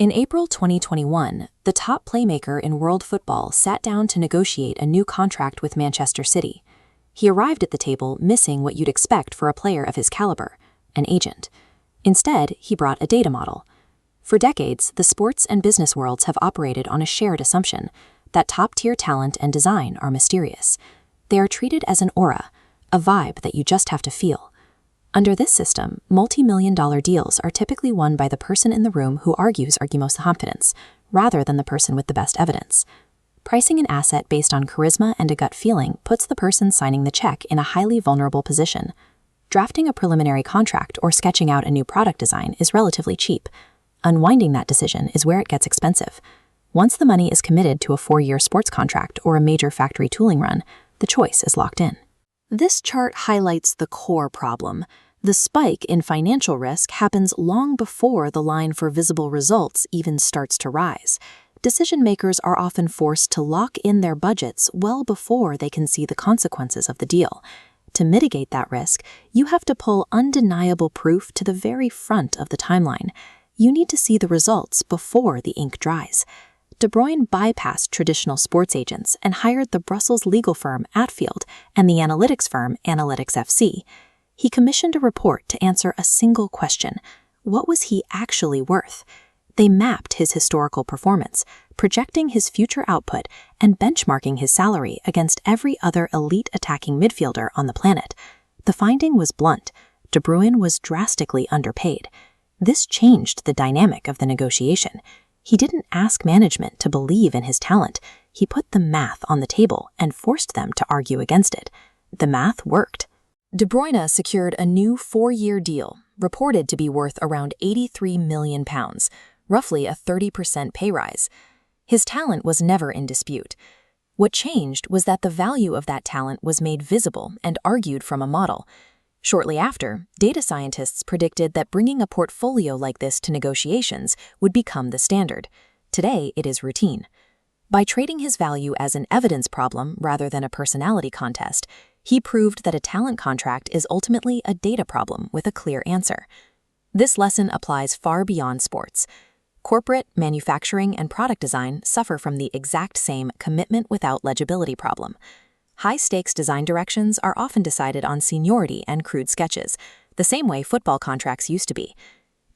In April 2021, the top playmaker in world football sat down to negotiate a new contract with Manchester City. He arrived at the table missing what you'd expect for a player of his caliber, an agent. Instead, he brought a data model. For decades, the sports and business worlds have operated on a shared assumption that top-tier talent and design are mysterious. They are treated as an aura, a vibe that you just have to feel. Under this system, multi-million-dollar deals are typically won by the person in the room who argues most confidence, rather than the person with the best evidence. Pricing an asset based on charisma and a gut feeling puts the person signing the check in a highly vulnerable position. Drafting a preliminary contract or sketching out a new product design is relatively cheap. Unwinding that decision is where it gets expensive. Once the money is committed to a 4-year sports contract or a major factory tooling run, the choice is locked in. This chart highlights the core problem. The spike in financial risk happens long before the line for visible results even starts to rise. Decision makers are often forced to lock in their budgets well before they can see the consequences of the deal. To mitigate that risk, you have to pull undeniable proof to the very front of the timeline. You need to see the results before the ink dries. Bruyne bypassed traditional sports agents and hired the Brussels legal firm Atfield and the analytics firm Analytics FC. He commissioned a report to answer a single question: what was he actually worth? They mapped his historical performance, projecting his future output and benchmarking his salary against every other elite attacking midfielder on the planet. The finding was blunt: De Bruyne was drastically underpaid. This changed the dynamic of the negotiation. He didn't ask management to believe in his talent. He put the math on the table and forced them to argue against it. The math worked. De Bruyne secured a new 4-year deal, reported to be worth around £83 million, roughly a 30% pay rise. His talent was never in dispute. What changed was that the value of that talent was made visible and argued from a model. Shortly after, data scientists predicted that bringing a portfolio like this to negotiations would become the standard. Today, it is routine. By trading his value as an evidence problem rather than a personality contest, he proved that a talent contract is ultimately a data problem with a clear answer. This lesson applies far beyond sports. Corporate, manufacturing, and product design suffer from the exact same commitment without legibility problem. High-stakes design directions are often decided on seniority and crude sketches, the same way football contracts used to be.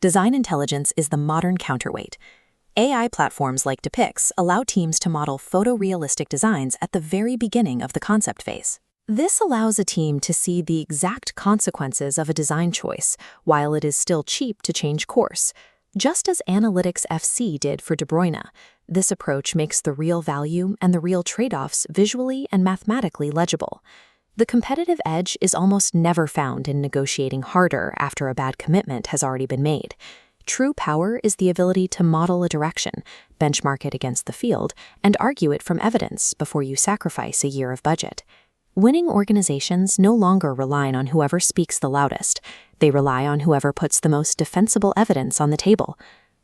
Design intelligence is the modern counterweight. AI platforms like Depix allow teams to model photorealistic designs at the very beginning of the concept phase. This allows a team to see the exact consequences of a design choice, while it is still cheap to change course. Just as Analytics FC did for De Bruyne, this approach makes the real value and the real trade-offs visually and mathematically legible. The competitive edge is almost never found in negotiating harder after a bad commitment has already been made. True power is the ability to model a direction, benchmark it against the field, and argue it from evidence before you sacrifice a year of budget. Winning organizations no longer rely on whoever speaks the loudest. They rely on whoever puts the most defensible evidence on the table.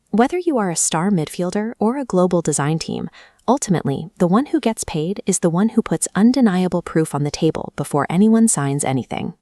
Whether you are a star midfielder or a global design team, ultimately, the one who gets paid is the one who puts undeniable proof on the table before anyone signs anything.